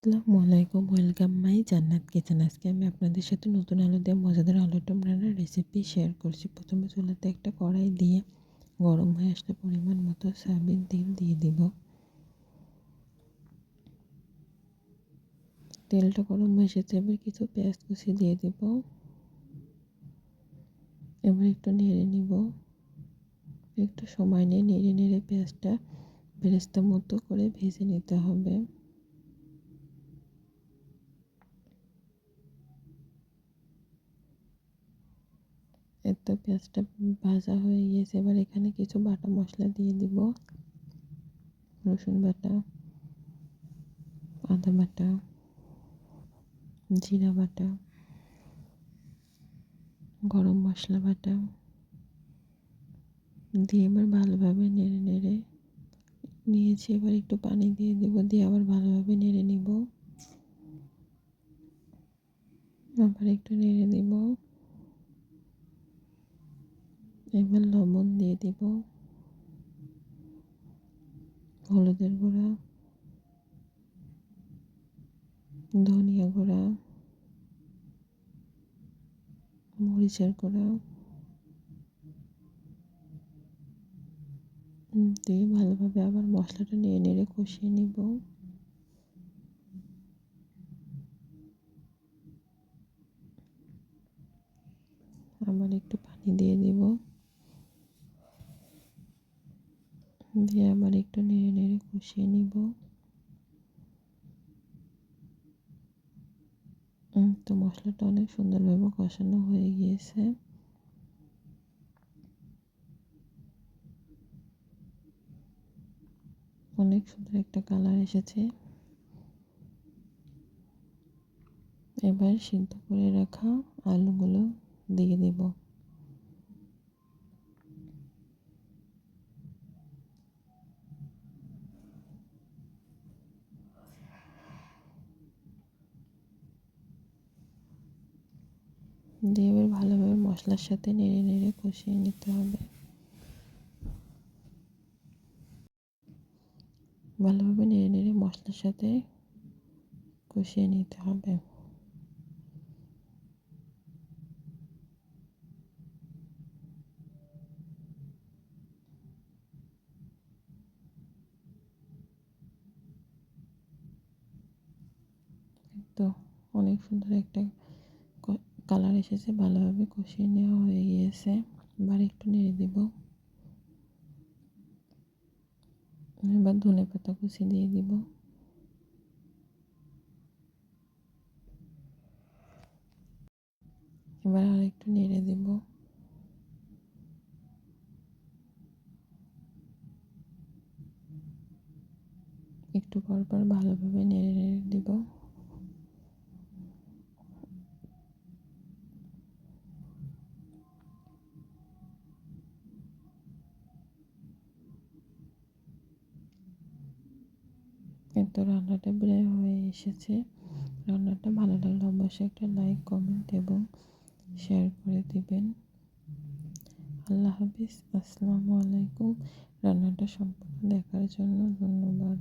আসসালামু আলাইকুম, welcome my জান্নাত কিচেন। আজকে আমি আপনাদের সাথে নতুন আলু দিয়ে মজাদার আলুর দম রান্নার রেসিপি শেয়ার করছি। প্রথমে চুলাতে একটা কড়াই দিয়ে গরম হয়ে আসলে পরিমাণ মতো সয়াবিন তেল দিয়ে দিব। তেলটা গরম হয়ে এসেছে, এবার কিছু পেঁয়াজ কুচি দিয়ে দিব। এবার একটু নেড়ে নিব। একটু সময় নিয়ে নেড়ে নেড়ে পেঁয়াজটা বেরেস্তা মতো করে ভেজে নিতে হবে। এত পেঁয়াজটা ভাজা হয়ে গিয়েছে, এবার এখানে কিছু বাটা মশলা দিয়ে দিব। রসুন বাটা, আদা বাটা, জিরা বাটা, গরম মশলা বাটা দিয়ে এবার ভালোভাবে নেড়ে নেড়ে নিয়েছি। এবার একটু পানি দিয়ে দেব, দিয়ে আবার ভালোভাবে নেড়ে নিব। আবার একটু নেড়ে দিব। এবার লবণ দিয়ে দিব, হলুদের গুঁড়া, ধনিয়া গুঁড়া, মরিচের গুঁড়া দিয়ে ভালোভাবে আবার মশলাটা নেড়ে নেড়ে কষিয়ে নিব। আবার একটু পানি দিয়ে দিব, দিয়ে আবার একটু নেড়ে নেড়ে কষিয়ে নিব। তো মশলাটা অনেক সুন্দরভাবে কষানো হয়ে গিয়েছে। অনেক সুন্দর একটা কালার এসেছে। এবার সিদ্ধ করে রাখা আলুগুলো দিয়ে দেব। দিয়ে এবার ভালোভাবে মশলার সাথে নেড়ে নেড়ে কষিয়ে নিতে হবে। ভালোভাবে নেড়ে নেড়ে মশলার সাথে কষিয়ে নিতে হবে। তো অনেক সুন্দর একটা কালার এসেছে, ভালোভাবে কষিয়ে নেওয়া হয়ে গিয়েছে। এবার একটু নেড়ে দিব। এবার ধনেপাতা কুচি দিয়ে দিব। এবার আর একটু নেড়ে দিব। একটু পর পর ভালোভাবে নেড়ে নেড়ে দিব। তো রান্নাটা প্রায় হয়ে এসেছে। রান্নাটা ভালো লাগলে অবশ্যই একটা লাইক, কমেন্ট এবং শেয়ার করে দিবেন। আল্লাহ হাফিজ, আসসালামু আলাইকুম। রান্নাটা সম্পূর্ণ দেখার জন্য ধন্যবাদ।